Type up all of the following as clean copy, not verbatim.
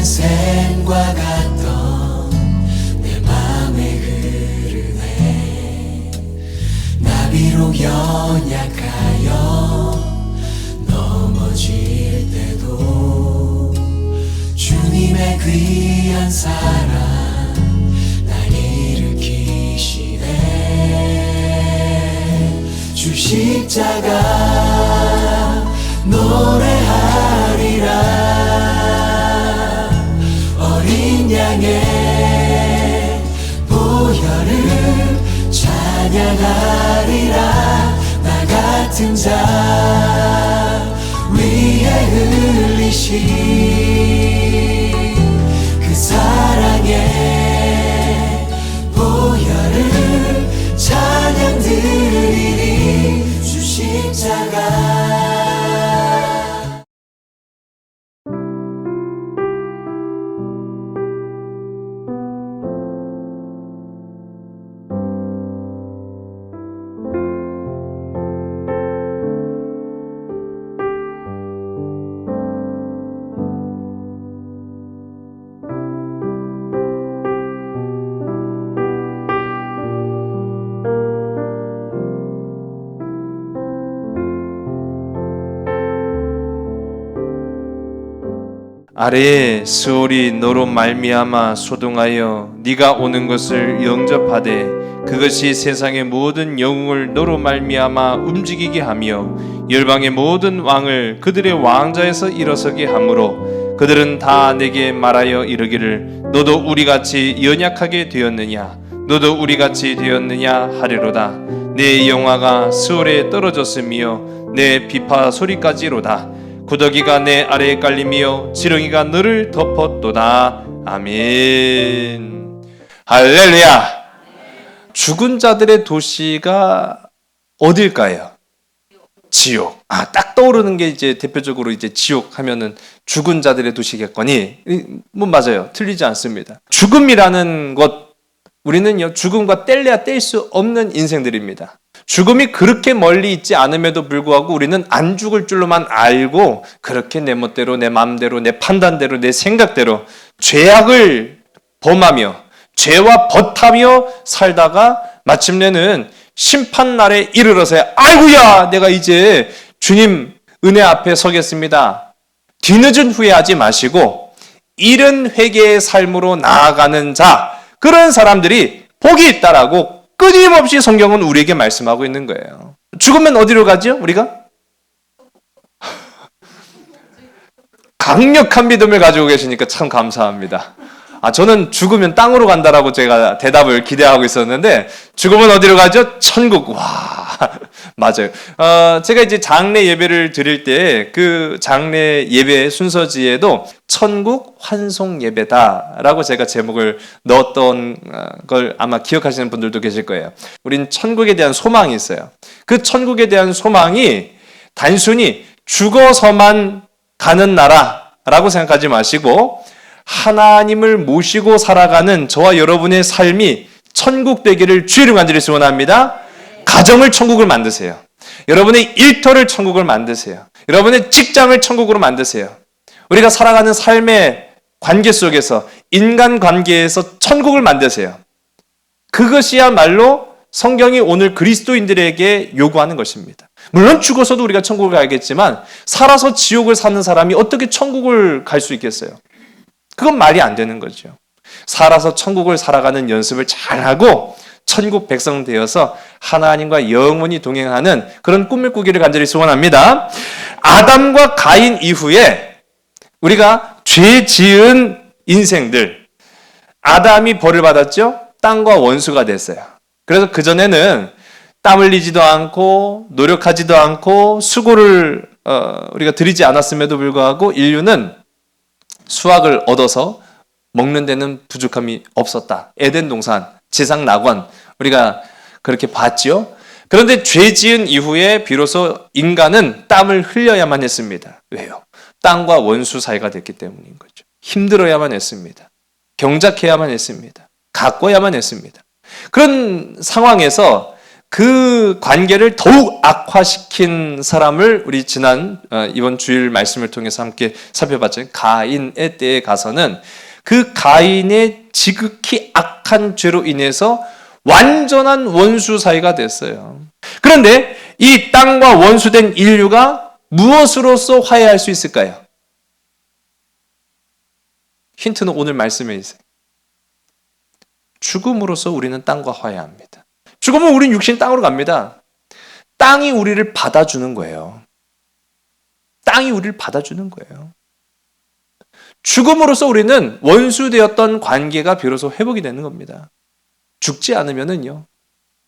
샘과 같던 내 맘에 흐르네. 나 비록 연약하여 넘어질 때도 주님의 귀한 사랑 날 일으키시네. 주 십자가 노래하리라. 어린 양의 보혈을 찬양하리라. 나 같은 자 위에 흘리신 그 사랑의 보혈을 찬양 드리리. 주 십자가. 아래에 스올이 너로 말미암아 소동하여 네가 오는 것을 영접하되 그것이 세상의 모든 영웅을 너로 말미암아 움직이게 하며 열방의 모든 왕을 그들의 왕자에서 일어서게 하므로 그들은 다 내게 말하여 이르기를 너도 우리같이 연약하게 되었느냐 너도 우리같이 되었느냐 하리로다. 내 영화가 스올에 떨어졌으며 내 비파 소리까지로다. 구더기가 내 아래에 깔리며 지렁이가 너를 덮었도다. 아멘. 할렐루야. 죽은 자들의 도시가 어딜까요? 지옥. 딱 떠오르는 게 이제 대표적으로 이제 지옥 하면은 죽은 자들의 도시겠거니. 뭐 맞아요. 틀리지 않습니다. 죽음이라는 것, 우리는요 죽음과 뗄래야 뗄 수 없는 인생들입니다. 죽음이 그렇게 멀리 있지 않음에도 불구하고 우리는 안 죽을 줄로만 알고 그렇게 내 멋대로 내 마음대로 내 판단대로 내 생각대로 죄악을 범하며 죄와 벗하며 살다가 마침내는 심판날에 이르러서야 아이고야 내가 이제 주님 은혜 앞에 서겠습니다. 뒤늦은 후회하지 마시고 이른 회개의 삶으로 나아가는 자, 그런 사람들이 복이 있다라고 끊임없이 성경은 우리에게 말씀하고 있는 거예요. 죽으면 어디로 가죠? 우리가? 강력한 믿음을 가지고 계시니까 참 감사합니다. 저는 죽으면 땅으로 간다라고 제가 대답을 기대하고 있었는데 죽으면 어디로 가죠? 천국. 와, 맞아요. 제가 이제 장례 예배를 드릴 때 그 장례 예배 순서지에도 천국 환송 예배다라고 제가 제목을 넣었던 걸 아마 기억하시는 분들도 계실 거예요. 우린 천국에 대한 소망이 있어요. 그 천국에 대한 소망이 단순히 죽어서만 가는 나라라고 생각하지 마시고 하나님을 모시고 살아가는 저와 여러분의 삶이 천국 되기를 주의를 간절히 소원합니다. 가정을 천국을 만드세요. 여러분의 일터를 천국을 만드세요. 여러분의 직장을 천국으로 만드세요. 우리가 살아가는 삶의 관계 속에서 인간관계에서 천국을 만드세요. 그것이야말로 성경이 오늘 그리스도인들에게 요구하는 것입니다. 물론 죽어서도 우리가 천국을 가야겠지만 살아서 지옥을 사는 사람이 어떻게 천국을 갈 수 있겠어요? 그건 말이 안 되는 거죠. 살아서 천국을 살아가는 연습을 잘하고 천국 백성 되어서 하나님과 영원히 동행하는 그런 꿈을 꾸기를 간절히 소원합니다. 아담과 가인 이후에 우리가 죄 지은 인생들, 아담이 벌을 받았죠? 땅과 원수가 됐어요. 그래서 그전에는 땀 흘리지도 않고 노력하지도 않고 수고를 우리가 들이지 않았음에도 불구하고 인류는 수확을 얻어서 먹는 데는 부족함이 없었다. 에덴 동산, 지상 낙원 우리가 그렇게 봤죠. 그런데 죄 지은 이후에 비로소 인간은 땀을 흘려야만 했습니다. 왜요? 땅과 원수 사이가 됐기 때문인 거죠. 힘들어야만 했습니다. 경작해야만 했습니다. 가꿔야만 했습니다. 그런 상황에서 그 관계를 더욱 악화시킨 사람을 우리 지난 이번 주일 말씀을 통해서 함께 살펴봤죠. 가인의 때에 가서는 그 가인의 지극히 악한 죄로 인해서 완전한 원수 사이가 됐어요. 그런데 이 땅과 원수된 인류가 무엇으로서 화해할 수 있을까요? 힌트는 오늘 말씀에 있어요. 죽음으로써 우리는 땅과 화해합니다. 죽으면 우린 육신 땅으로 갑니다. 땅이 우리를 받아주는 거예요. 땅이 우리를 받아주는 거예요. 죽음으로써 우리는 원수되었던 관계가 비로소 회복이 되는 겁니다. 죽지 않으면은요,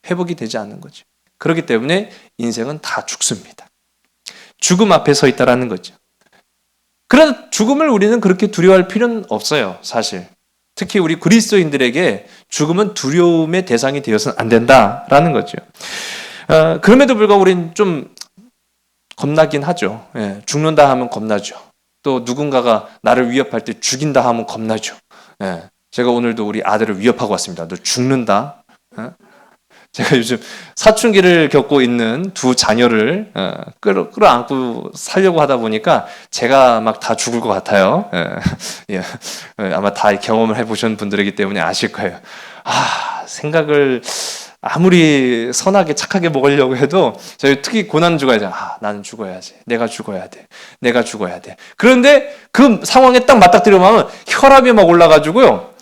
회복이 되지 않는 거죠. 그렇기 때문에 인생은 다 죽습니다. 죽음 앞에 서 있다라는 거죠. 그러나 죽음을 우리는 그렇게 두려워할 필요는 없어요, 사실. 특히 우리 그리스도인들에게 죽음은 두려움의 대상이 되어서는 안 된다라는 거죠. 그럼에도 불구하고 우리는 좀 겁나긴 하죠. 예, 죽는다 하면 겁나죠. 또 누군가가 나를 위협할 때 죽인다 하면 겁나죠. 예, 제가 오늘도 우리 아들을 위협하고 왔습니다. 너 죽는다. 예? 제가 요즘 사춘기를 겪고 있는 두 자녀를 끌어안고 살려고 하다 보니까 제가 막 다 죽을 것 같아요. 예. 아마 다 경험을 해보신 분들이기 때문에 아실 거예요. 생각을 아무리 선하게 착하게 먹으려고 해도 저희 특히 고난주가 이제 나는 죽어야지. 내가 죽어야 돼. 내가 죽어야 돼. 그런데 그 상황에 딱 맞닥뜨리면 혈압이 막 올라가지고요.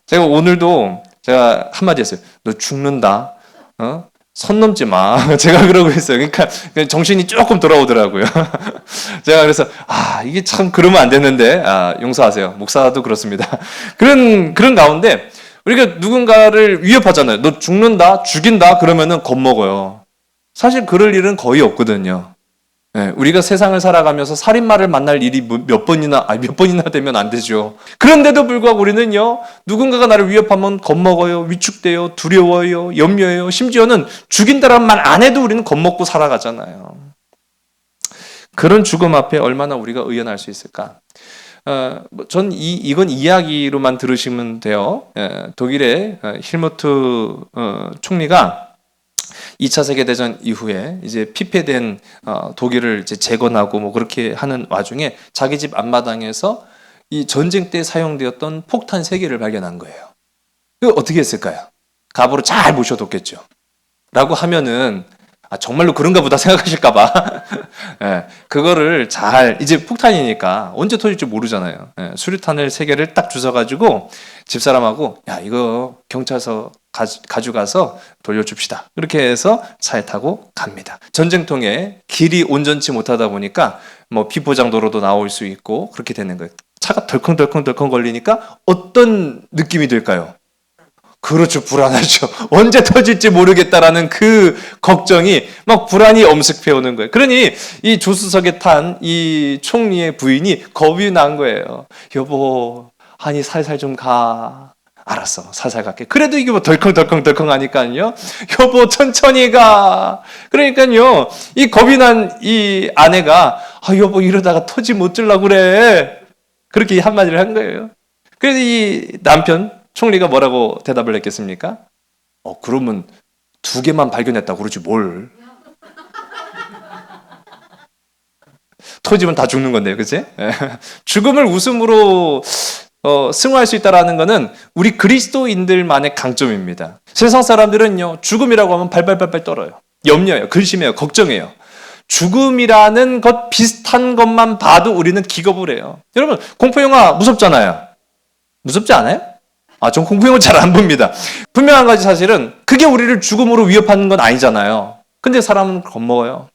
제가 오늘도 제가 한마디 했어요. 너 죽는다. 선 넘지 마. 제가 그러고 있어요. 그러니까 정신이 조금 돌아오더라고요. 제가 그래서 이게 참 그러면 안 되는데 용서하세요. 목사도 그렇습니다. 그런 가운데 우리가 누군가를 위협하잖아요. 너 죽는다, 죽인다 그러면은 겁먹어요. 사실 그럴 일은 거의 없거든요. 네, 우리가 세상을 살아가면서 살인마를 만날 일이 몇 번이나 되면 안 되죠. 그런데도 불구하고 우리는요, 누군가가 나를 위협하면 겁먹어요, 위축돼요, 두려워요, 염려해요. 심지어는 죽인다란 말 안 해도 우리는 겁먹고 살아가잖아요. 그런 죽음 앞에 얼마나 우리가 의연할 수 있을까? 전 이건 이야기로만 들으시면 돼요. 독일의 힐무트 총리가 2차 세계대전 이후에 이제 피폐된 독일을 이제 재건하고 뭐 그렇게 하는 와중에 자기 집 앞마당에서 이 전쟁 때 사용되었던 폭탄 3개를 발견한 거예요. 그 어떻게 했을까요? 갑으로 잘 모셔뒀겠죠. 라고 하면은 정말로 그런가 보다 생각하실까봐 예, 그거를 잘 이제 폭탄이니까 언제 터질지 모르잖아요. 예, 수류탄을 3개를 딱 주워가지고 집사람하고 이거 경찰서 가져가서 돌려줍시다. 그렇게 해서 차에 타고 갑니다. 전쟁통에 길이 온전치 못하다 보니까 뭐 비포장도로도 나올 수 있고 그렇게 되는 거예요. 차가 덜컹덜컹 걸리니까 어떤 느낌이 들까요? 그렇죠. 불안하죠. 언제 터질지 모르겠다라는 그 걱정이 막 불안이 엄습해 오는 거예요. 그러니 이 조수석에 탄 이 총리의 부인이 겁이 난 거예요. 여보, 살살 좀 가. 알았어. 살살 갈게. 그래도 이게 뭐 덜컹 하니까요. 여보, 천천히 가. 그러니까요. 이 겁이 난 이 아내가 여보, 이러다가 터지 못 들라고 그래. 그렇게 한마디를 한 거예요. 그래서 이 남편 총리가 뭐라고 대답을 했겠습니까? 그러면 2개만 발견했다고 그러지 뭘. 터지면 다 죽는 건데요, 그치? 죽음을 웃음으로 승화할 수 있다는 것은 우리 그리스도인들만의 강점입니다. 세상 사람들은요, 죽음이라고 하면 발발발발 떨어요. 염려해요, 근심해요, 걱정해요. 죽음이라는 것 비슷한 것만 봐도 우리는 기겁을 해요. 여러분, 공포영화 무섭잖아요. 무섭지 않아요? 전 공포영화 잘 안 봅니다. 분명한 가지 사실은 그게 우리를 죽음으로 위협하는 건 아니잖아요. 근데 사람은 겁먹어요.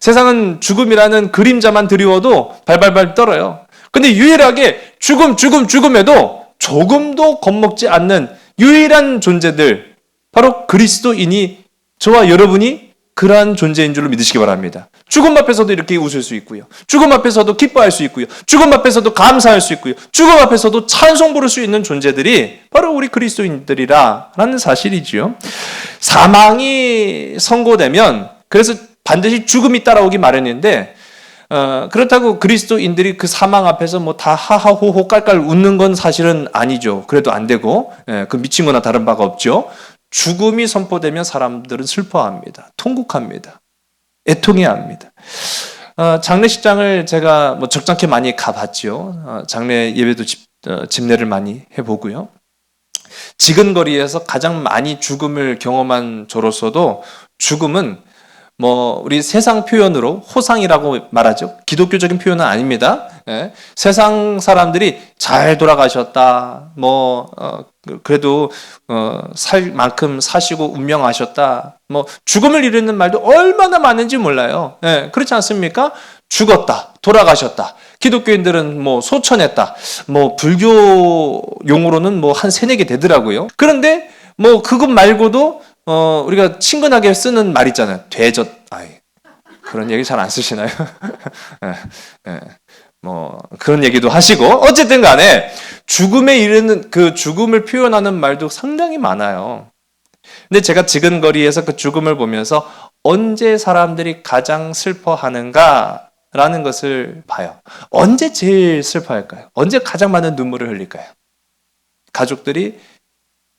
세상은 죽음이라는 그림자만 드리워도 발발발 떨어요. 근데 유일하게 죽음에도 조금도 겁먹지 않는 유일한 존재들, 바로 그리스도인이 저와 여러분이 그러한 존재인 줄로 믿으시기 바랍니다. 죽음 앞에서도 이렇게 웃을 수 있고요. 죽음 앞에서도 기뻐할 수 있고요. 죽음 앞에서도 감사할 수 있고요. 죽음 앞에서도 찬송 부를 수 있는 존재들이 바로 우리 그리스도인들이라는 사실이지요. 사망이 선고되면 그래서 반드시 죽음이 따라오기 마련인데 그렇다고 그리스도인들이 그 사망 앞에서 뭐 다 하하호호 깔깔 웃는 건 사실은 아니죠. 그래도 안 되고 그 미친 거나 다른 바가 없죠. 죽음이 선포되면 사람들은 슬퍼합니다. 통곡합니다. 애통해합니다. 장례식장을 제가 뭐 적잖게 많이 가봤죠. 장례 예배도 집례를 많이 해보고요. 지근거리에서 가장 많이 죽음을 경험한 저로서도 죽음은 뭐 우리 세상 표현으로 호상이라고 말하죠. 기독교적인 표현은 아닙니다. 예. 세상 사람들이 잘 돌아가셨다. 그래도 살 만큼 사시고 운명하셨다. 뭐 죽음을 이르는 말도 얼마나 많은지 몰라요. 예. 그렇지 않습니까? 죽었다. 돌아가셨다. 기독교인들은 뭐 소천했다. 뭐 불교 용어로는 뭐 한 3-4개 되더라고요. 그런데 뭐 그것 말고도 우리가 친근하게 쓰는 말 있잖아요. 그런 얘기 잘 안 쓰시나요? 뭐 그런 얘기도 하시고 어쨌든 간에 죽음에 이르는 그 죽음을 표현하는 말도 상당히 많아요. 근데 제가 지근거리에서 그 죽음을 보면서 언제 사람들이 가장 슬퍼하는가 라는 것을 봐요. 언제 제일 슬퍼할까요? 언제 가장 많은 눈물을 흘릴까요? 가족들이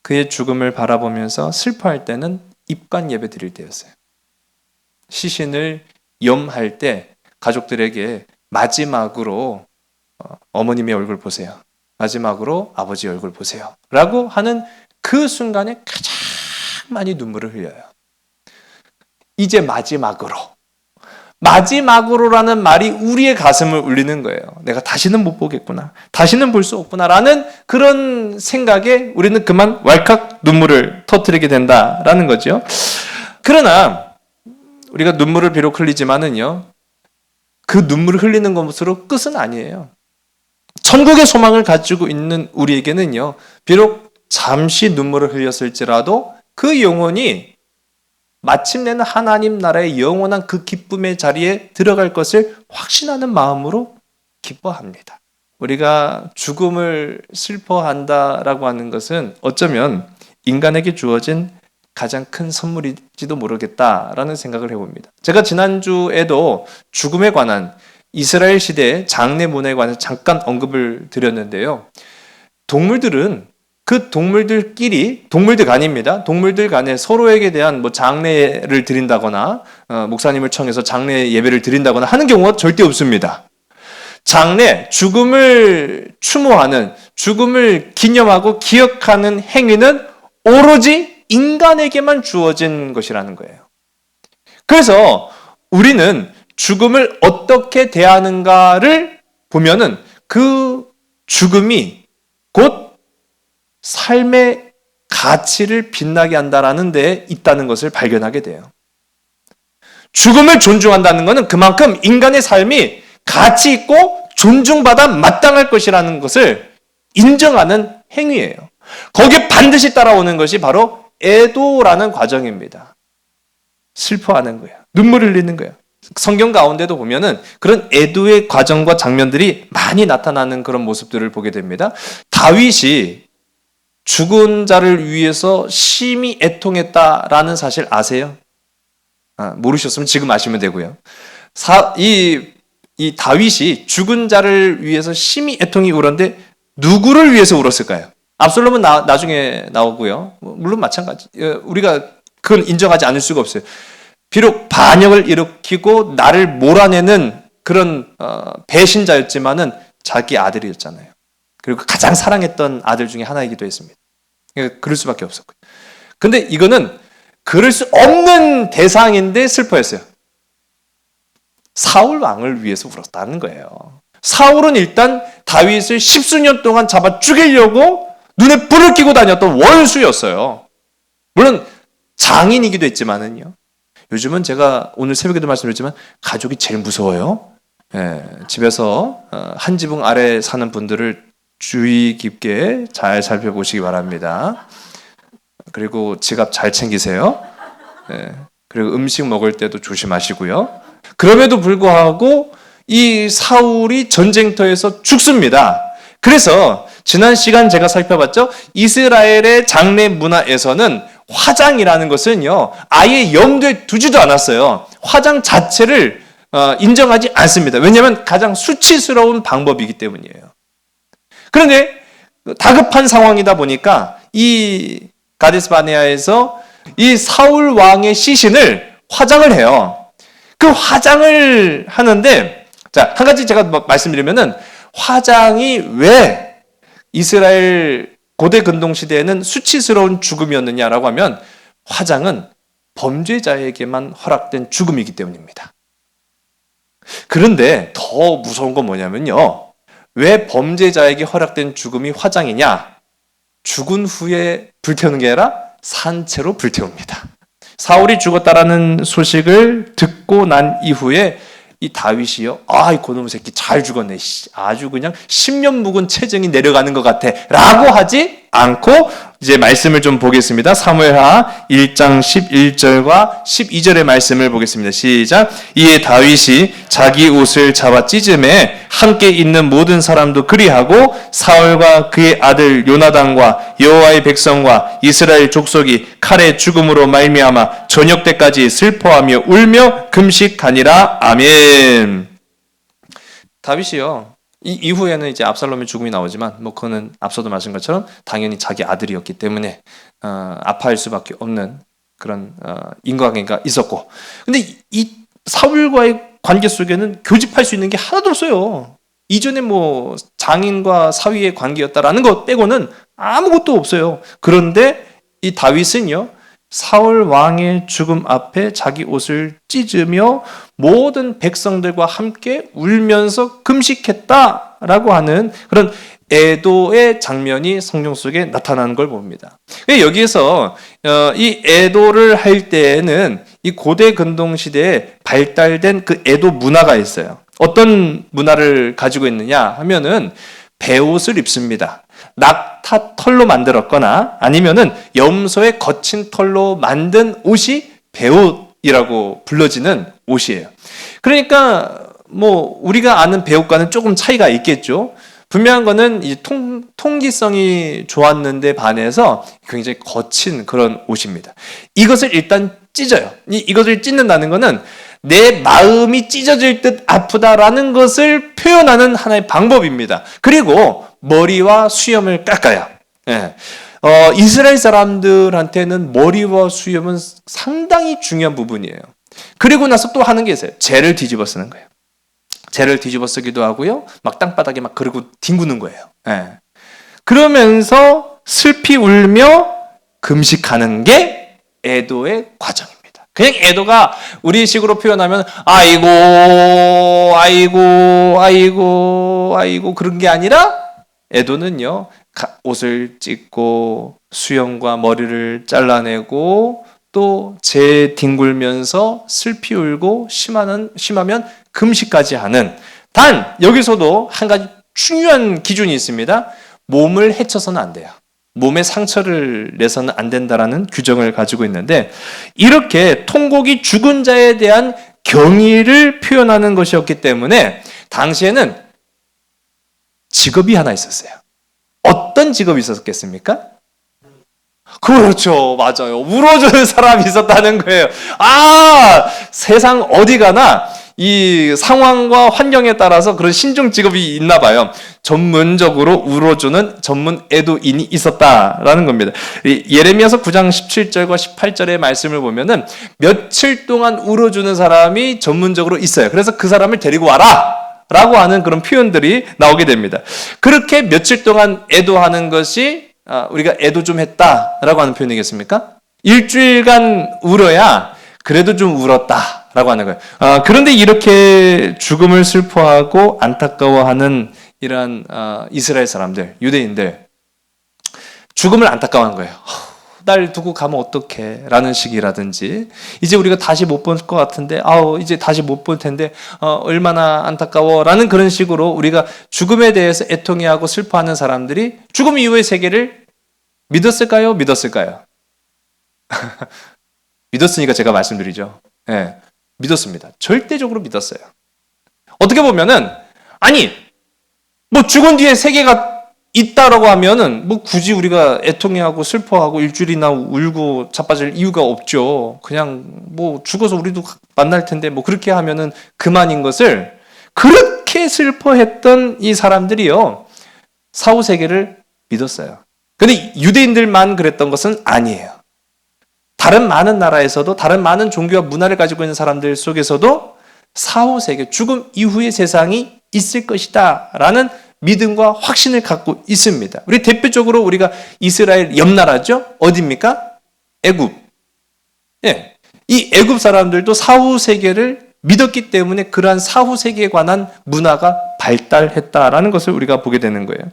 그의 죽음을 바라보면서 슬퍼할 때는 입관 예배 드릴 때였어요. 시신을 염할 때 가족들에게 마지막으로 어머님의 얼굴 보세요. 마지막으로 아버지 얼굴 보세요. 라고 하는 그 순간에 가장 많이 눈물을 흘려요. 이제 마지막으로라는 말이 우리의 가슴을 울리는 거예요. 내가 다시는 못 보겠구나. 다시는 볼 수 없구나라는 그런 생각에 우리는 그만 왈칵 눈물을 터뜨리게 된다라는 거죠. 그러나 우리가 눈물을 비록 흘리지만은요, 그 눈물을 흘리는 것으로 끝은 아니에요. 천국의 소망을 가지고 있는 우리에게는요, 비록 잠시 눈물을 흘렸을지라도 그 영혼이 마침내는 하나님 나라의 영원한 그 기쁨의 자리에 들어갈 것을 확신하는 마음으로 기뻐합니다. 우리가 죽음을 슬퍼한다라고 하는 것은 어쩌면 인간에게 주어진 가장 큰 선물일지도 모르겠다라는 생각을 해봅니다. 제가 지난주에도 죽음에 관한 이스라엘 시대의 장례문에 관해서 잠깐 언급을 드렸는데요. 동물들은 그 동물들 간입니다. 동물들 간에 서로에게 대한 뭐 장례를 드린다거나 목사님을 청해서 장례 예배를 드린다거나 하는 경우가 절대 없습니다. 장례, 죽음을 추모하는, 죽음을 기념하고 기억하는 행위는 오로지 인간에게만 주어진 것이라는 거예요. 그래서 우리는 죽음을 어떻게 대하는가를 보면은 그 죽음이 곧 삶의 가치를 빛나게 한다라는 데 있다는 것을 발견하게 돼요. 죽음을 존중한다는 것은 그만큼 인간의 삶이 가치 있고 존중받아 마땅할 것이라는 것을 인정하는 행위예요. 거기에 반드시 따라오는 것이 바로 애도라는 과정입니다. 슬퍼하는 거예요. 눈물 흘리는 거예요. 성경 가운데도 보면은 그런 애도의 과정과 장면들이 많이 나타나는 그런 모습들을 보게 됩니다. 다윗이 죽은 자를 위해서 심히 애통했다라는 사실 아세요? 모르셨으면 지금 아시면 되고요. 이 다윗이 죽은 자를 위해서 심히 애통이 울었는데 누구를 위해서 울었을까요? 압살롬은 나중에 나오고요. 물론 마찬가지. 우리가 그걸 인정하지 않을 수가 없어요. 비록 반역을 일으키고 나를 몰아내는 그런 배신자였지만은 자기 아들이었잖아요. 그리고 가장 사랑했던 아들 중에 하나이기도 했습니다. 그럴 수밖에 없었고요. 근데 이거는 그럴 수 없는 대상인데 슬퍼했어요. 사울 왕을 위해서 울었다는 거예요. 사울은 일단 다윗을 10수년 동안 잡아 죽이려고 눈에 불을 켜고 다녔던 원수였어요. 물론 장인이기도 했지만은요. 요즘은 제가 오늘 새벽에도 말씀드렸지만 가족이 제일 무서워요. 집에서 한 지붕 아래 사는 분들을 주의 깊게 잘 살펴보시기 바랍니다. 그리고 지갑 잘 챙기세요. 그리고 음식 먹을 때도 조심하시고요. 그럼에도 불구하고 이 사울이 전쟁터에서 죽습니다. 그래서 지난 시간 제가 살펴봤죠. 이스라엘의 장례 문화에서는 화장이라는 것은요, 아예 염두에 두지도 않았어요. 화장 자체를 인정하지 않습니다. 왜냐하면 가장 수치스러운 방법이기 때문이에요. 그런데 다급한 상황이다 보니까 이 가데스 바네아에서 이 사울 왕의 시신을 화장을 해요. 그 화장을 하는데, 자, 한 가지 제가 말씀드리면은, 화장이 왜 이스라엘 고대 근동 시대에는 수치스러운 죽음이었느냐라고 하면, 화장은 범죄자에게만 허락된 죽음이기 때문입니다. 그런데 더 무서운 건 뭐냐면요, 왜 범죄자에게 허락된 죽음이 화장이냐? 죽은 후에 불태우는 게 아니라 산채로 불태웁니다. 사울이 죽었다라는 소식을 듣고 난 이후에 이 다윗이요, 이 고놈 새끼 잘 죽었네, 아주 그냥 10년 묵은 체정이 내려가는 것 같아 라고 하지 않고 이제 말씀을 좀 보겠습니다. 사무엘하 1장 11절과 12절의 말씀을 보겠습니다. 시작. 이에 다윗이 자기 옷을 잡아 찢음에 함께 있는 모든 사람도 그리하고 사울과 그의 아들 요나단과 여호와의 백성과 이스라엘 족속이 칼의 죽음으로 말미암아 저녁 때까지 슬퍼하며 울며 금식하니라. 아멘. 다윗이요, 이 이후에는 이제 압살롬의 죽음이 나오지만 뭐 그거는 앞서도 말씀한 것처럼 당연히 자기 아들이었기 때문에 아파할 수밖에 없는 그런 인과관계가 있었고, 근데 이 사울과의 관계 속에는 교집할 수 있는 게 하나도 없어요. 이전에 뭐 장인과 사위의 관계였다라는 것 빼고는 아무것도 없어요. 그런데 이 다윗은요, 사울 왕의 죽음 앞에 자기 옷을 찢으며 모든 백성들과 함께 울면서 금식했다라고 하는 그런 애도의 장면이 성경 속에 나타나는 걸 봅니다. 여기에서 이 애도를 할 때에는 이 고대 근동 시대에 발달된 그 애도 문화가 있어요. 어떤 문화를 가지고 있느냐 하면은 베옷을 입습니다. 낙타 털로 만들었거나 아니면은 염소의 거친 털로 만든 옷이 베옷이라고 불러지는 옷이에요. 그러니까 뭐 우리가 아는 베옷과는 조금 차이가 있겠죠. 분명한 거는 이 통기성이 좋았는데 반해서 굉장히 거친 그런 옷입니다. 이것을 일단 찢어요. 이것을 찢는다는 거는 내 마음이 찢어질 듯 아프다라는 것을 표현하는 하나의 방법입니다. 그리고 머리와 수염을 깎아요. 예. 이스라엘 사람들한테는 머리와 수염은 상당히 중요한 부분이에요. 그리고 나서 또 하는 게 있어요. 재를 뒤집어 쓰는 거예요. 재를 뒤집어 쓰기도 하고요, 막 땅바닥에 막 그러고 뒹구는 거예요. 예. 그러면서 슬피 울며 금식하는 게 애도의 과정입니다. 그냥 애도가 우리식으로 표현하면 아이고 그런 게 아니라, 애도는요, 옷을 찢고 수염과 머리를 잘라내고 또 재 뒹굴면서 슬피 울고 심하면 금식까지 하는, 단 여기서도 한 가지 중요한 기준이 있습니다. 몸을 해쳐서는 안 돼요. 몸에 상처를 내서는 안 된다라는 규정을 가지고 있는데, 이렇게 통곡이 죽은 자에 대한 경의를 표현하는 것이었기 때문에 당시에는 직업이 하나 있었어요. 어떤 직업이 있었겠습니까? 그렇죠, 맞아요. 울어주는 사람이 있었다는 거예요. 세상 어디 가나 이 상황과 환경에 따라서 그런 신종 직업이 있나 봐요. 전문적으로 울어주는 전문 애도인이 있었다라는 겁니다. 예레미야서 9장 17절과 18절의 말씀을 보면은 며칠 동안 울어주는 사람이 전문적으로 있어요. 그래서 그 사람을 데리고 와라 라고 하는 그런 표현들이 나오게 됩니다. 그렇게 며칠 동안 애도하는 것이 우리가 애도 좀 했다라고 하는 표현이겠습니까? 일주일간 울어야 그래도 좀 울었다라고 하는 거예요. 그런데 이렇게 죽음을 슬퍼하고 안타까워하는 이러한 이스라엘 사람들, 유대인들, 죽음을 안타까워한 거예요. 날 두고 가면 어떡해 라는 식이라든지, 이제 우리가 다시 못 볼 것 같은데 이제 다시 못 볼 텐데 얼마나 안타까워 라는 그런 식으로 우리가 죽음에 대해서 애통해하고 슬퍼하는 사람들이 죽음 이후의 세계를 믿었을까요? 믿었으니까 제가 말씀드리죠. 네, 믿었습니다. 절대적으로 믿었어요. 어떻게 보면은 뭐 죽은 뒤에 세계가 있다라고 하면은 뭐 굳이 우리가 애통해하고 슬퍼하고 일주일이나 울고 자빠질 이유가 없죠. 그냥 뭐 죽어서 우리도 만날 텐데 뭐 그렇게 하면은 그만인 것을, 그렇게 슬퍼했던 이 사람들이요, 사후 세계를 믿었어요. 근데 유대인들만 그랬던 것은 아니에요. 다른 많은 나라에서도 다른 많은 종교와 문화를 가지고 있는 사람들 속에서도 사후 세계, 죽음 이후의 세상이 있을 것이다 라는 믿음과 확신을 갖고 있습니다. 우리 대표적으로 우리가 이스라엘 옆나라죠? 어디입니까? 애굽. 예. 이 애굽 사람들도 사후 세계를 믿었기 때문에 그러한 사후 세계에 관한 문화가 발달했다라는 것을 우리가 보게 되는 거예요.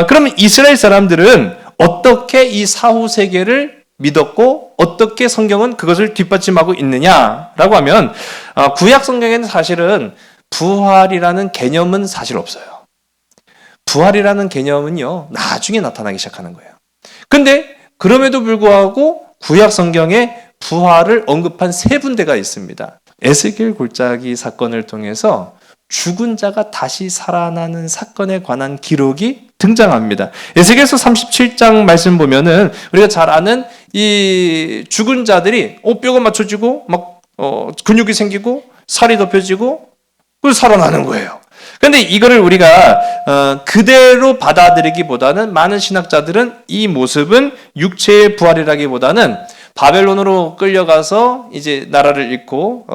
그러면 이스라엘 사람들은 어떻게 이 사후 세계를 믿었고 어떻게 성경은 그것을 뒷받침하고 있느냐라고 하면 구약 성경에는 사실은 부활이라는 개념은 사실 없어요. 부활이라는 개념은요, 나중에 나타나기 시작하는 거예요. 근데 그럼에도 불구하고 구약 성경에 부활을 언급한 3군데가 있습니다. 에스겔 골짜기 사건을 통해서 죽은 자가 다시 살아나는 사건에 관한 기록이 등장합니다. 에스겔서 37장 말씀 보면은 우리가 잘 아는 이 죽은 자들이 뼈가 맞춰지고 막 근육이 생기고 살이 덮여지고 그래서 살아나는 거예요. 그런데 이거를 우리가 그대로 받아들이기보다는 많은 신학자들은 이 모습은 육체의 부활이라기보다는 바벨론으로 끌려가서 이제 나라를 잃고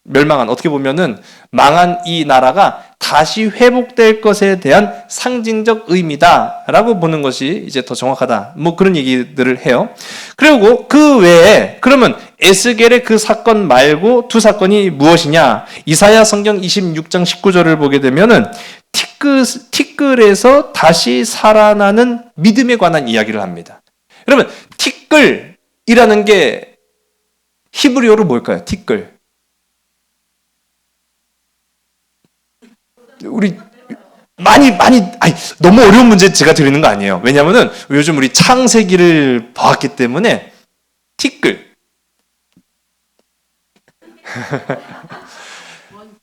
멸망한, 어떻게 보면은 망한 이 나라가 다시 회복될 것에 대한 상징적 의미다라고 보는 것이 이제 더 정확하다. 뭐 그런 얘기들을 해요. 그리고 그 외에 그러면 에스겔의 그 사건 말고 두 사건이 무엇이냐? 이사야 성경 26장 19절을 보게 되면은 티끌에서 다시 살아나는 믿음에 관한 이야기를 합니다. 여러분, 티끌이라는 게 히브리어로 뭘까요? 티끌. 우리 너무 어려운 문제 제가 드리는 거 아니에요. 왜냐하면은 요즘 우리 창세기를 봐왔기 때문에 티끌.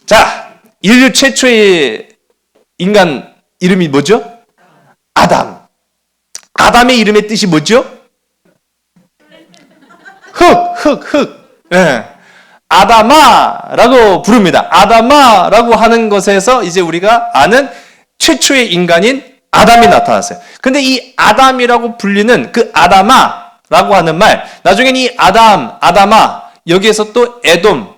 자, 인류 최초의 인간 이름이 뭐죠? 아담. 아담의 이름의 뜻이 뭐죠? 흙. 예. 아담아라고 부릅니다. 아담아라고 하는 것에서 이제 우리가 아는 최초의 인간인 아담이 나타났어요. 근데 이 아담이라고 불리는 그 아담아라고 하는 말, 나중엔 이 아담아, 여기에서 또 에돔,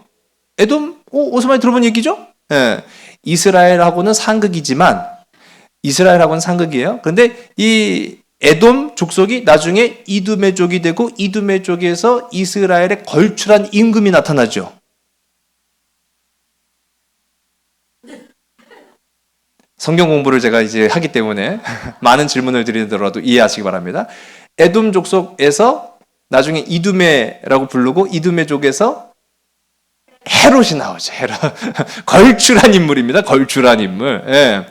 어디서 많이 들어본 얘기죠? 예. 이스라엘하고는 상극이지만, 이스라엘하고는 상극이에요. 그런데 이 에돔 족속이 나중에 이두메족이 되고 이두메족에서 이스라엘의 걸출한 임금이 나타나죠. 성경 공부를 제가 이제 하기 때문에 많은 질문을 드리더라도 이해하시기 바랍니다. 에돔 족속에서 나중에 이두메라고 부르고 이두메족에서 헤롯이 나오죠. 헤롯. 걸출한 인물입니다. 걸출한 인물. 예.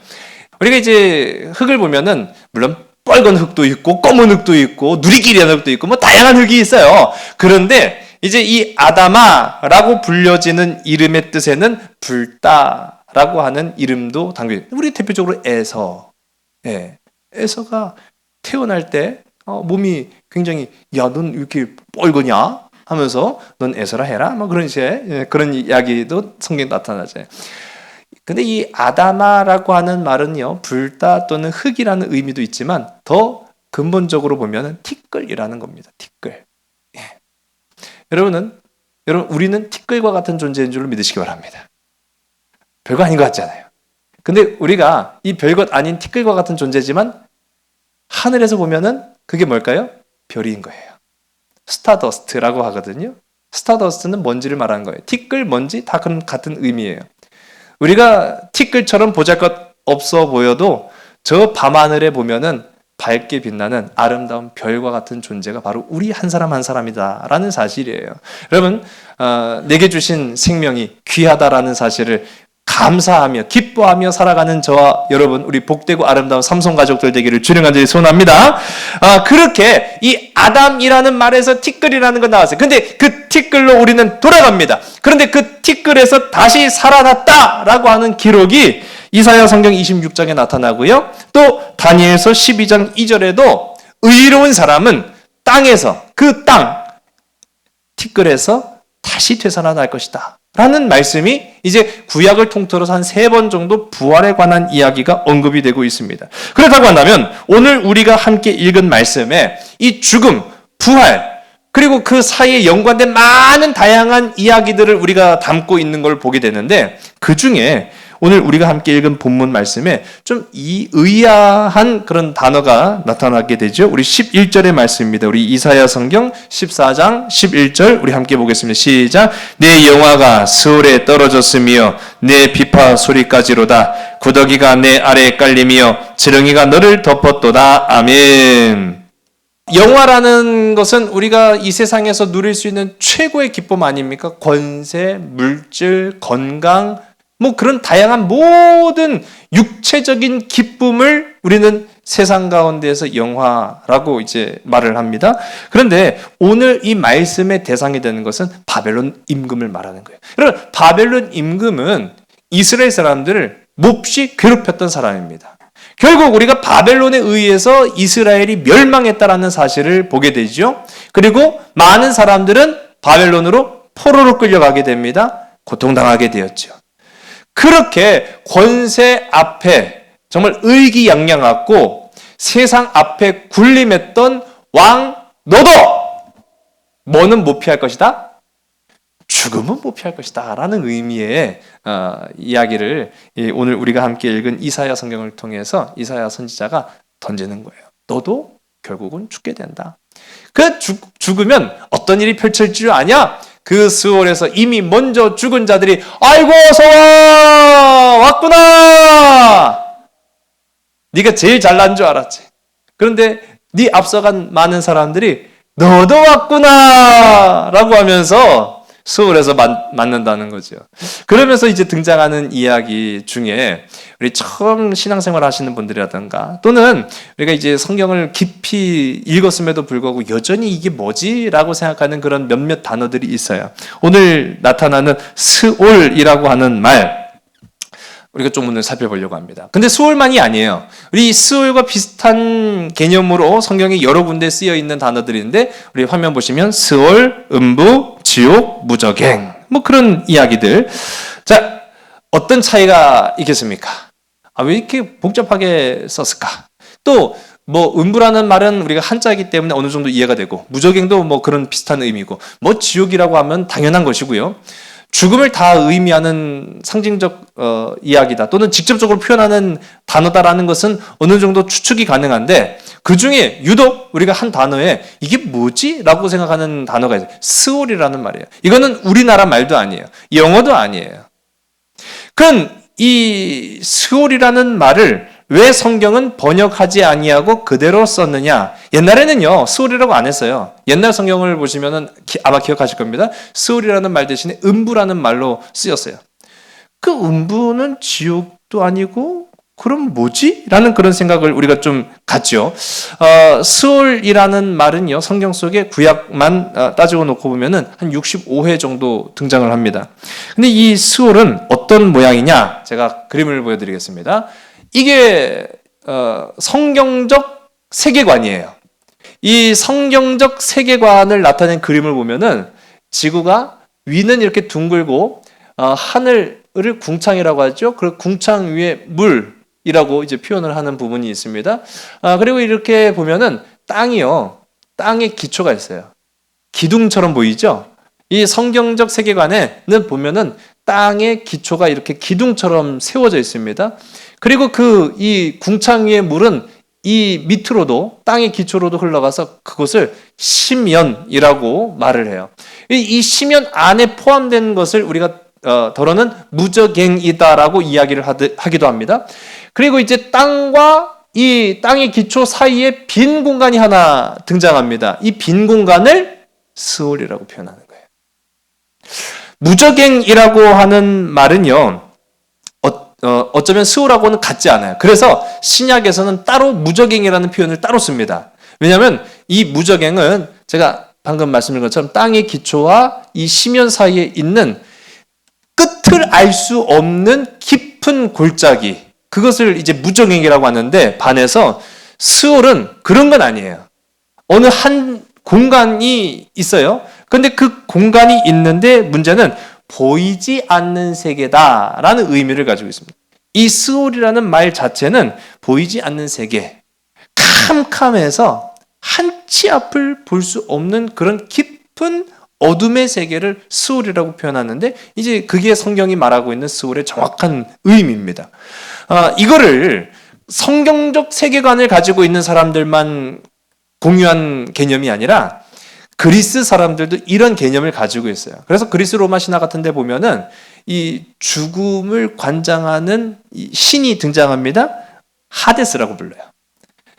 우리가 이제 흙을 보면은 물론 빨간 흙도 있고 검은 흙도 있고 누리끼리한 흙도 있고 뭐 다양한 흙이 있어요. 그런데 이제 이 아담아라고 불려지는 이름의 뜻에는 불다라고 하는 이름도 담겨 있어요. 우리 대표적으로 에서. 예. 에서가 태어날 때 몸이 굉장히 야, 넌 왜 이렇게 빨거냐? 하면서 넌 에서라 해라. 뭐 그런 식의 그런 이야기도 성경에 나타나죠. 근데 이 아담아라고 하는 말은요, 불다 또는 흙이라는 의미도 있지만 더 근본적으로 보면은 티끌이라는 겁니다. 티끌. 예. 여러분, 우리는 티끌과 같은 존재인 줄 믿으시기 바랍니다. 별거 아닌 것 같잖아요. 근데 우리가 이 별것 아닌 티끌과 같은 존재지만 하늘에서 보면은 그게 뭘까요? 별인 거예요. 스타더스트라고 하거든요. 스타더스트는 먼지를 말하는 거예요. 티끌, 먼지 다 같은 의미예요. 우리가 티끌처럼 보잘것 없어 보여도 저 밤하늘에 보면은 밝게 빛나는 아름다운 별과 같은 존재가 바로 우리 한 사람 한 사람이다라는 사실이에요. 여러분, 내게 주신 생명이 귀하다라는 사실을 감사하며 기뻐하며 살아가는 저와 여러분, 우리 복되고 아름다운 삼성 가족들 되기를 주님 간절히 소원합니다. 그렇게 이 아담이라는 말에서 티끌이라는 건 나왔어요. 근데 그 티끌로 우리는 돌아갑니다. 그런데 그 티끌에서 다시 살아났다라고 하는 기록이 이사야 성경 26장에 나타나고요. 또 다니엘서 12장 2절에도 의로운 사람은 땅에서, 그 땅, 티끌에서 다시 되살아날 것이다 라는 말씀이 이제 구약을 통틀어서 한 3번 정도 부활에 관한 이야기가 언급이 되고 있습니다. 그렇다고 한다면 오늘 우리가 함께 읽은 말씀에 이 죽음, 부활, 그리고 그 사이에 연관된 많은 다양한 이야기들을 우리가 담고 있는 걸 보게 되는데 그 중에 오늘 우리가 함께 읽은 본문 말씀에 좀 의아한 그런 단어가 나타나게 되죠. 우리 11절의 말씀입니다. 우리 이사야 성경 14장 11절 우리 함께 보겠습니다. 시작. 내 영화가 스올에 떨어졌으며 내 비파 소리까지로다. 구더기가 내 아래에 깔리며 지렁이가 너를 덮었도다. 아멘. 영화라는 것은 우리가 이 세상에서 누릴 수 있는 최고의 기쁨 아닙니까? 권세, 물질, 건강, 뭐 그런 다양한 모든 육체적인 기쁨을 우리는 세상 가운데에서 영화라고 이제 말을 합니다. 그런데 오늘 이 말씀의 대상이 되는 것은 바벨론 임금을 말하는 거예요. 여러분, 바벨론 임금은 이스라엘 사람들을 몹시 괴롭혔던 사람입니다. 결국 우리가 바벨론에 의해서 이스라엘이 멸망했다라는 사실을 보게 되죠. 그리고 많은 사람들은 바벨론으로 포로로 끌려가게 됩니다. 고통당하게 되었죠. 그렇게 권세 앞에 정말 의기양양하고 세상 앞에 군림했던 왕 너도 뭐는 못 피할 것이다? 죽음은 못 피할 것이다 라는 의미의 이야기를 오늘 우리가 함께 읽은 이사야 성경을 통해서 이사야 선지자가 던지는 거예요. 너도 결국은 죽게 된다. 그 죽으면 어떤 일이 펼쳐질 줄 아냐? 그 스올에서 이미 먼저 죽은 자들이 아이고 어서와 왔구나. 네가 제일 잘난 줄 알았지. 그런데 네 앞서간 많은 사람들이 너도 왔구나 라고 하면서 스올에서 맞는다는 거죠. 그러면서 이제 등장하는 이야기 중에 우리 처음 신앙생활 하시는 분들이라든가 또는 우리가 이제 성경을 깊이 읽었음에도 불구하고 여전히 이게 뭐지? 라고 생각하는 그런 몇몇 단어들이 있어요. 오늘 나타나는 스올이라고 하는 말 우리가 좀 오늘 살펴보려고 합니다. 근데 스올만이 아니에요. 우리 스올과 비슷한 개념으로 성경에 여러 군데 쓰여 있는 단어들인데 우리 화면 보시면 스올, 음부, 지옥, 무저갱 뭐 그런 이야기들. 자, 어떤 차이가 있겠습니까? 왜 이렇게 복잡하게 썼을까? 또 뭐 음부라는 말은 우리가 한자이기 때문에 어느 정도 이해가 되고 무저갱도 뭐 그런 비슷한 의미고 뭐 지옥이라고 하면 당연한 것이고요. 죽음을 다 의미하는 상징적 이야기다 또는 직접적으로 표현하는 단어다라는 것은 어느 정도 추측이 가능한데 그 중에 유독 우리가 한 단어에 이게 뭐지? 라고 생각하는 단어가 있어요. 스올이라는 말이에요. 이거는 우리나라 말도 아니에요. 영어도 아니에요. 그럼 이 스올이라는 말을 왜 성경은 번역하지 아니하고 그대로 썼느냐? 옛날에는요 스올이라고 안 했어요. 옛날 성경을 보시면은 아마 기억하실 겁니다. 스올이라는 말 대신에 음부라는 말로 쓰였어요. 그 음부는 지옥도 아니고 그럼 뭐지? 라는 그런 생각을 우리가 좀 갖죠. 스올이라는 말은요 성경 속에 구약만 따지고 놓고 보면은 한 65회 정도 등장을 합니다. 근데 이 스올은 어떤 모양이냐? 제가 그림을 보여드리겠습니다. 이게 성경적 세계관이에요. 이 성경적 세계관을 나타낸 그림을 보면은 지구가 위는 이렇게 둥글고 하늘을 궁창이라고 하죠. 그 궁창 위에 물이라고 이제 표현을 하는 부분이 있습니다. 그리고 이렇게 보면은 땅이요. 땅에 기초가 있어요. 기둥처럼 보이죠? 이 성경적 세계관에는 보면은 땅의 기초가 이렇게 기둥처럼 세워져 있습니다. 그리고 이 궁창 위의 물은 이 밑으로도 땅의 기초로도 흘러가서 그것을 심연이라고 말을 해요. 이 심연 안에 포함된 것을 우리가 더러는 무저갱이다라고 이야기를 하기도 합니다. 그리고 이제 땅과 이 땅의 기초 사이에 빈 공간이 하나 등장합니다. 이 빈 공간을 스올이라고 표현하는 거예요. 무저갱이라고 하는 말은요. 어쩌면 스올하고는 같지 않아요. 그래서 신약에서는 따로 무저갱이라는 표현을 따로 씁니다. 왜냐하면 이 무저갱은 제가 방금 말씀드린 것처럼 땅의 기초와 이 심연 사이에 있는 끝을 알 수 없는 깊은 골짜기, 그것을 이제 무저갱이라고 하는데 반해서 스올은 그런 건 아니에요. 어느 한 공간이 있어요. 근데 그 공간이 있는데 문제는 보이지 않는 세계다라는 의미를 가지고 있습니다. 이 스올이라는 말 자체는 보이지 않는 세계, 캄캄해서 한치 앞을 볼 수 없는 그런 깊은 어둠의 세계를 스올이라고 표현하는데, 이제 그게 성경이 말하고 있는 스올의 정확한 의미입니다. 이거를 성경적 세계관을 가지고 있는 사람들만 공유한 개념이 아니라 그리스 사람들도 이런 개념을 가지고 있어요. 그래서 그리스 로마 신화 같은 데 보면은 이 죽음을 관장하는 이 신이 등장합니다. 하데스라고 불러요.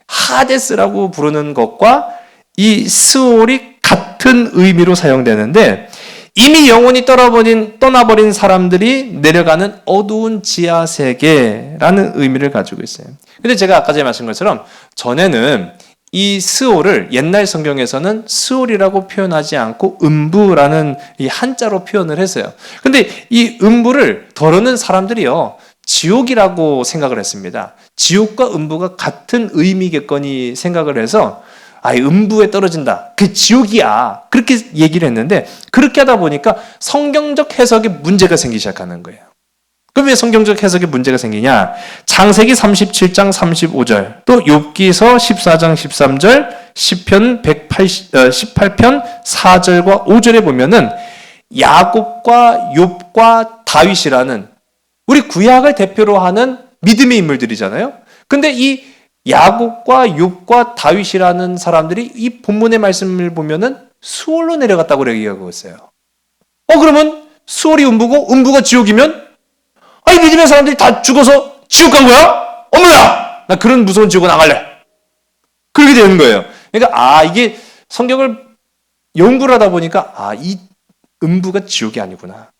하데스라고 부르는 것과 이 스올이 같은 의미로 사용되는데, 이미 영혼이 떠나버린 사람들이 내려가는 어두운 지하 세계라는 의미를 가지고 있어요. 근데 제가 아까 전에 말씀드린 것처럼 전에는 이 스올을 옛날 성경에서는 스올이라고 표현하지 않고 음부라는 이 한자로 표현을 했어요. 근데 이 음부를 더러는 사람들이요, 지옥이라고 생각을 했습니다. 지옥과 음부가 같은 의미겠거니 생각을 해서 음부에 떨어진다, 그 지옥이야, 그렇게 얘기를 했는데, 그렇게 하다 보니까 성경적 해석에 문제가 생기기 시작하는 거예요. 그럼 왜 성경적 해석에 문제가 생기냐? 창세기 37장 35절, 또 욥기서 14장 13절, 시편 18편 4절과 5절에 보면은 야곱과 욥과 다윗이라는 우리 구약을 대표로 하는 믿음의 인물들이잖아요. 근데 이 야곱과 욥과 다윗이라는 사람들이 이 본문의 말씀을 보면은 수월로 내려갔다고 얘기하고 있어요. 그러면 수월이 음부고 음부가 지옥이면 믿음의 사람들이 다 죽어서 지옥 간 거야? 어머야! 나 그런 무서운 지옥은 안 갈래. 그렇게 되는 거예요. 그러니까 이게 성경을 연구를 하다 보니까 이 음부가 지옥이 아니구나.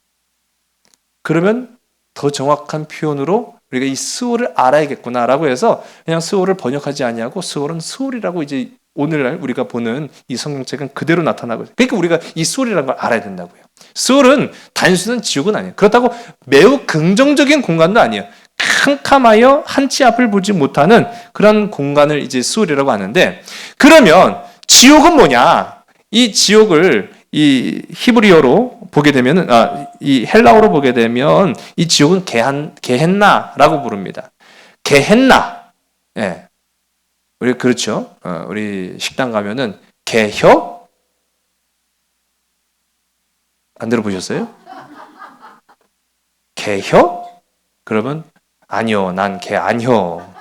그러면 더 정확한 표현으로 우리가 이 스올을 알아야겠구나라고 해서 그냥 스올을 번역하지 아니하고 스올은 스올이라고 이제 오늘날 우리가 보는 이 성경책은 그대로 나타나고 있어요. 그러니까 우리가 이 스올이라는 걸 알아야 된다고요. 스올은 단순한 지옥은 아니에요. 그렇다고 매우 긍정적인 공간도 아니에요. 캄캄하여 한치 앞을 보지 못하는 그런 공간을 이제 스올이라고 하는데, 그러면 지옥은 뭐냐? 이 지옥을 이 히브리어로 보게 되면은 이 헬라어로 보게 되면 이 지옥은 게헨나라고 부릅니다. 게헨나. 예. 우리 그렇죠. 우리 식당 가면은 게혀 안 들어보셨어요? 게혀? 그러면 아니요, 난 게 아니요.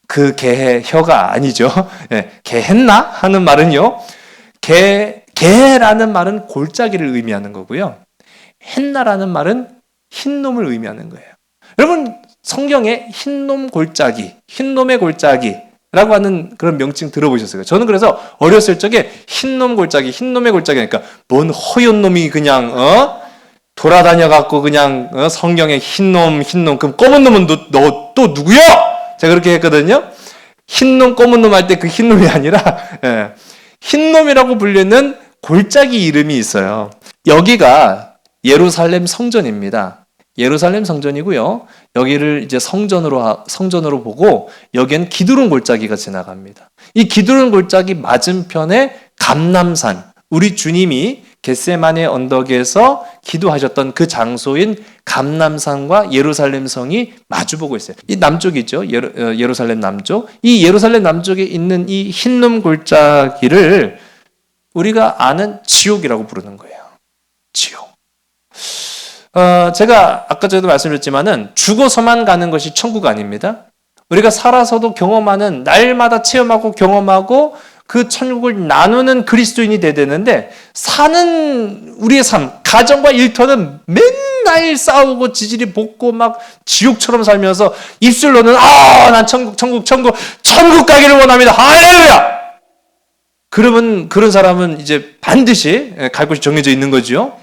그 게혀가 아니죠. 예. 게헨나 하는 말은요, 개라는 말은 골짜기를 의미하는 거고요. 헨나라는 말은 흰놈을 의미하는 거예요. 여러분, 성경에 흰놈 골짜기, 흰놈의 골짜기라고 하는 그런 명칭 들어보셨어요? 저는 그래서 어렸을 적에 흰놈 골짜기, 흰놈의 골짜기, 그러니까 뭔 허연 놈이 그냥 돌아다녀갖고 그냥 성경에 흰놈, 그럼 검은 놈은 너 또 누구야? 제가 그렇게 했거든요. 흰놈, 검은 놈 할 때 그 흰놈이 아니라 흰놈이라고 불리는 골짜기 이름이 있어요. 여기가 예루살렘 성전입니다. 예루살렘 성전이고요. 여기를 이제 성전으로 보고 여기엔 기드론 골짜기가 지나갑니다. 이 기드론 골짜기 맞은편에 감람산, 우리 주님이 겟세마네 언덕에서 기도하셨던 그 장소인 감람산과 예루살렘 성이 마주보고 있어요. 이 남쪽이죠. 예루살렘 남쪽. 이 예루살렘 남쪽에 있는 이 흰놈 골짜기를 우리가 아는 지옥이라고 부르는 거예요. 지옥. 제가 아까 전에도 말씀드렸지만은 죽어서만 가는 것이 천국 아닙니다. 우리가 살아서도 경험하는, 날마다 체험하고 경험하고 그 천국을 나누는 그리스도인이 돼야 되는데, 사는 우리의 삶, 가정과 일터는 맨날 싸우고 지지리 볶고 막 지옥처럼 살면서 입술로는 난 천국 가기를 원합니다. 할렐루야! 그러면 그런 사람은 이제 반드시 갈 곳이 정해져 있는 거죠.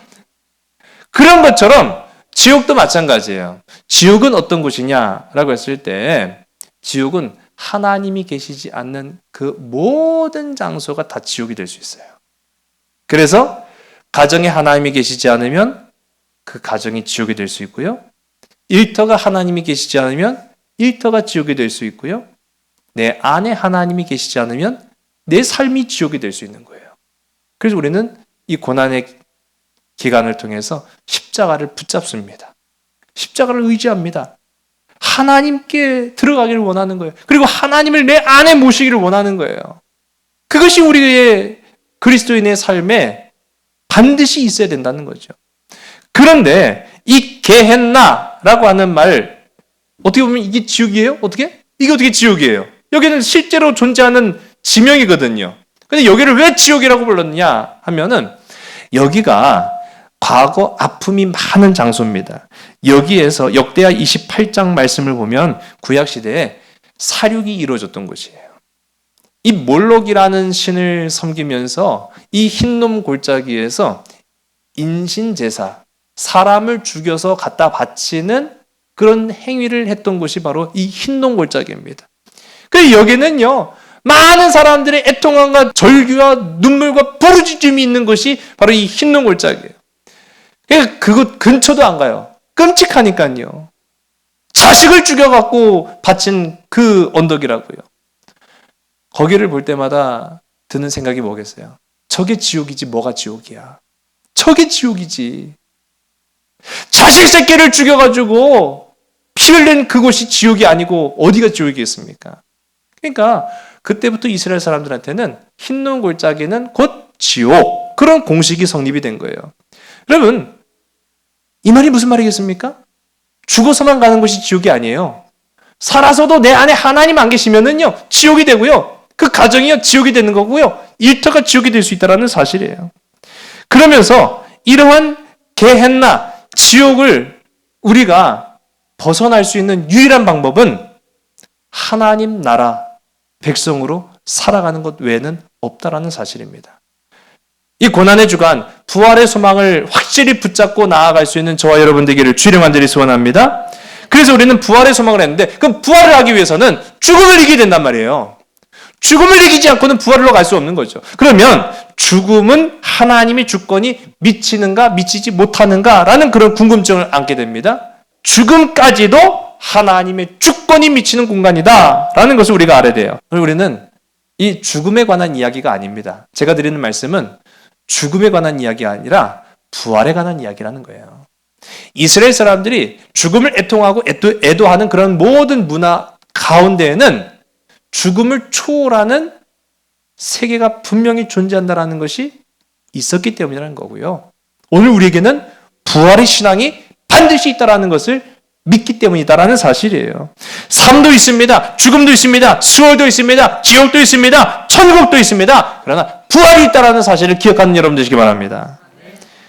그런 것처럼 지옥도 마찬가지예요. 지옥은 어떤 곳이냐라고 했을 때, 지옥은 하나님이 계시지 않는 그 모든 장소가 다 지옥이 될 수 있어요. 그래서 가정에 하나님이 계시지 않으면 그 가정이 지옥이 될 수 있고요. 일터가 하나님이 계시지 않으면 일터가 지옥이 될 수 있고요. 내 안에 하나님이 계시지 않으면 내 삶이 지옥이 될 수 있는 거예요. 그래서 우리는 이 고난의 기간을 통해서 십자가를 붙잡습니다. 십자가를 의지합니다. 하나님께 들어가기를 원하는 거예요. 그리고 하나님을 내 안에 모시기를 원하는 거예요. 그것이 우리의 그리스도인의 삶에 반드시 있어야 된다는 거죠. 그런데 이 게헨나라고 하는 말, 어떻게 보면 이게 지옥이에요? 어떻게? 이게 어떻게 지옥이에요? 여기는 실제로 존재하는 지명이거든요. 근데 여기를 왜 지옥이라고 불렀느냐 하면은 여기가 과거 아픔이 많은 장소입니다. 여기에서 역대하 28장 말씀을 보면 구약시대에 사륙이 이루어졌던 곳이에요. 이 몰록이라는 신을 섬기면서 이 흰놈 골짜기에서 인신제사, 사람을 죽여서 갖다 바치는 그런 행위를 했던 곳이 바로 이 흰놈 골짜기입니다. 그래서 여기는요, 많은 사람들의 애통함과 절규와 눈물과 부르짖음이 있는 것이 바로 이 흰놈 골짜기예요. 그러니까 그곳 근처도 안 가요. 끔찍하니까요. 자식을 죽여갖고 바친 그 언덕이라고요. 거기를 볼 때마다 드는 생각이 뭐겠어요? 저게 지옥이지 뭐가 지옥이야. 저게 지옥이지. 자식 새끼를 죽여가지고 피 흘린 그곳이 지옥이 아니고 어디가 지옥이겠습니까? 그러니까 그때부터 이스라엘 사람들한테는 흰눈 골짜기는 곧 지옥, 그런 공식이 성립이 된 거예요. 여러분, 이 말이 무슨 말이겠습니까? 죽어서만 가는 것이 지옥이 아니에요. 살아서도 내 안에 하나님 안 계시면은요, 지옥이 되고요. 그 가정이요, 지옥이 되는 거고요. 일터가 지옥이 될 수 있다는 사실이에요. 그러면서 이러한 게헨나, 지옥을 우리가 벗어날 수 있는 유일한 방법은 하나님 나라 백성으로 살아가는 것 외에는 없다라는 사실입니다. 이 고난의 주간, 부활의 소망을 확실히 붙잡고 나아갈 수 있는 저와 여러분 되기를 주님 간절히 소원합니다. 그래서 우리는 부활의 소망을 했는데, 그럼 부활을 하기 위해서는 죽음을 이기게 된단 말이에요. 죽음을 이기지 않고는 부활로 갈 수 없는 거죠. 그러면 죽음은 하나님의 주권이 미치는가 미치지 못하는가라는 그런 궁금증을 안게 됩니다. 죽음까지도 하나님의 주권이 미치는 공간이다라는 것을 우리가 알아야 돼요. 우리는 이 죽음에 관한 이야기가 아닙니다. 제가 드리는 말씀은 죽음에 관한 이야기가 아니라 부활에 관한 이야기라는 거예요. 이스라엘 사람들이 죽음을 애통하고 애도하는 그런 모든 문화 가운데에는 죽음을 초월하는 세계가 분명히 존재한다는 것이 있었기 때문이라는 거고요. 오늘 우리에게는 부활의 신앙이 반드시 있다는 것을 믿기 때문이다라는 사실이에요. 삶도 있습니다. 죽음도 있습니다. 수월도 있습니다. 지옥도 있습니다. 천국도 있습니다. 그러나 부활이 있다는 사실을 기억하는 여러분 되시기 바랍니다.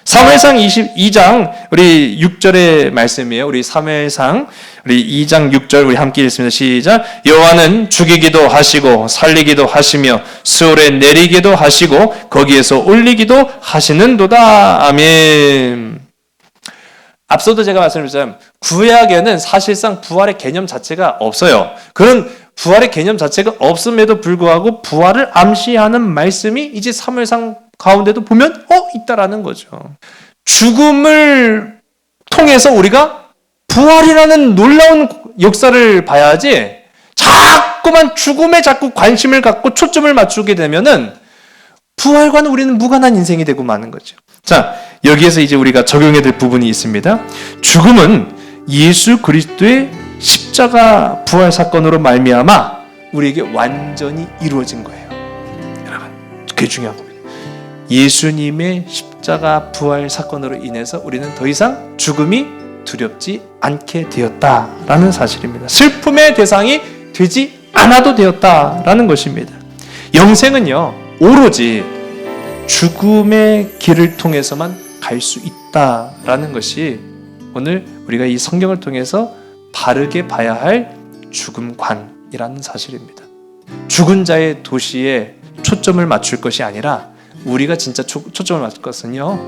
사무엘상 22장 우리 6절의 말씀이에요. 우리 사무엘상 우리 2장 6절 우리 함께 읽습니다. 시작. 여호와는 죽이기도 하시고 살리기도 하시며 수월에 내리기도 하시고 거기에서 올리기도 하시는도다. 아멘. 앞서도 제가 말씀드렸지만 구약에는 사실상 부활의 개념 자체가 없어요. 그런 부활의 개념 자체가 없음에도 불구하고 부활을 암시하는 말씀이 이제 사무엘상 가운데도 보면 있다라는 거죠. 죽음을 통해서 우리가 부활이라는 놀라운 역사를 봐야지 자꾸만 죽음에 자꾸 관심을 갖고 초점을 맞추게 되면은 부활과는 우리는 무관한 인생이 되고 마는 거죠. 자, 여기에서 이제 우리가 적용해야 될 부분이 있습니다. 죽음은 예수 그리스도의 십자가 부활 사건으로 말미암아 우리에게 완전히 이루어진 거예요. 여러분, 그게 중요한 겁니다. 예수님의 십자가 부활 사건으로 인해서 우리는 더 이상 죽음이 두렵지 않게 되었다라는 사실입니다. 슬픔의 대상이 되지 않아도 되었다라는 것입니다. 영생은요, 오로지 죽음의 길을 통해서만 갈 수 있다라는 것이 오늘 우리가 이 성경을 통해서 바르게 봐야 할 죽음관이라는 사실입니다. 죽은 자의 도시에 초점을 맞출 것이 아니라 우리가 진짜 초점을 맞출 것은요,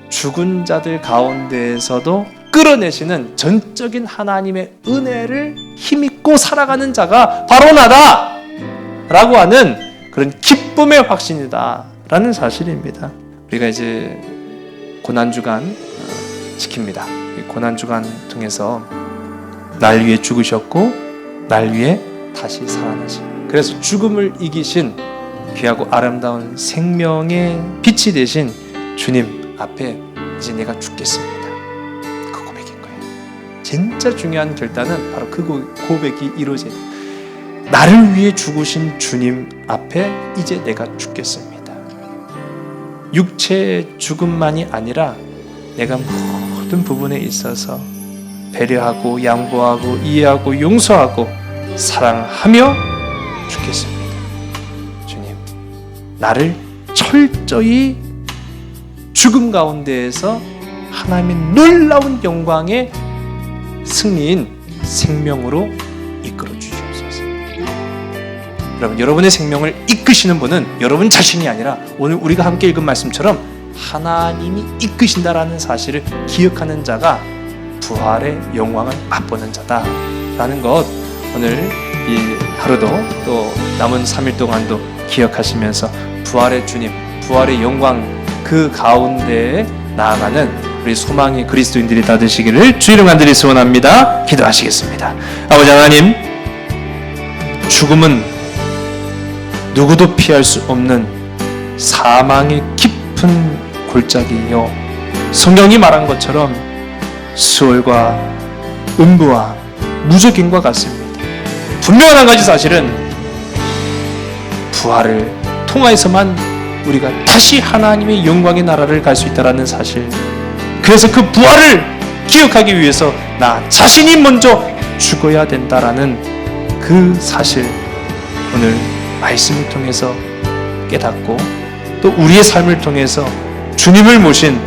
죽은 자들 가운데에서도 끌어내시는 전적인 하나님의 은혜를 힘입고 살아가는 자가 바로 나다 라고 하는 그런 기쁨의 확신이다 라는 사실입니다. 우리가 이제 고난주간 지킵니다. 고난주간 통해서 날 위해 죽으셨고 날 위해 다시 살아나신, 그래서 죽음을 이기신 귀하고 아름다운 생명의 빛이 되신 주님 앞에 이제 내가 죽겠습니다. 그 고백인 거예요. 진짜 중요한 결단은 바로 그 고백이 이루어져야 돼요. 나를 위해 죽으신 주님 앞에 이제 내가 죽겠습니다. 육체의 죽음만이 아니라 내가 모든 부분에 있어서 배려하고 양보하고 이해하고 용서하고 사랑하며 죽겠습니다. 주님, 나를 철저히 죽음 가운데에서 하나님의 놀라운 영광의 승리인 생명으로 이끌어 주시옵소서. 여러분, 여러분의 생명을 이끄시는 분은 여러분 자신이 아니라 오늘 우리가 함께 읽은 말씀처럼 하나님이 이끄신다라는 사실을 기억하는 자가 부활의 영광을 맛보는 자다라는 것, 오늘 이 하루도 또 남은 3일 동안도 기억하시면서 부활의 주님, 부활의 영광 그 가운데에 나아가는 우리 소망의 그리스도인들이 다 되시기를 주 이름 간절히 소원합니다. 기도하시겠습니다. 아버지 하나님, 죽음은 누구도 피할 수 없는 사망의 깊은 골짜기이요, 성경이 말한 것처럼 수월과 음부와 무적행과 같습니다. 분명한 한 가지 사실은 부활을 통하여서만 우리가 다시 하나님의 영광의 나라를 갈 수 있다는 사실, 그래서 그 부활을 기억하기 위해서 나 자신이 먼저 죽어야 된다라는 그 사실, 오늘 말씀을 통해서 깨닫고 또 우리의 삶을 통해서 주님을 모신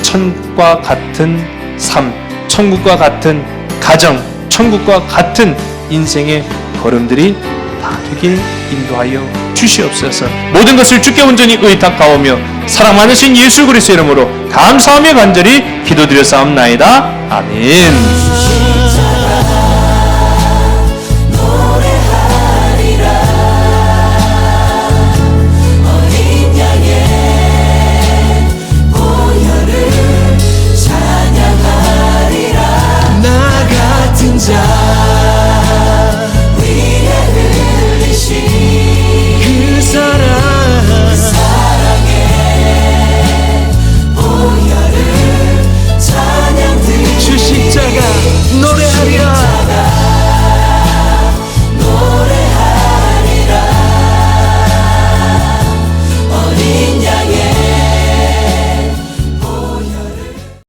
천국과 같은 삶, 천국과 같은 가정, 천국과 같은 인생의 걸음들이 다 되게 인도하여 주시옵소서. 모든 것을 주께 온전히 의탁하오며 사랑 많으신 예수 그리스도의 이름으로 감사하며 간절히 기도드렸사옵나이다. 아멘.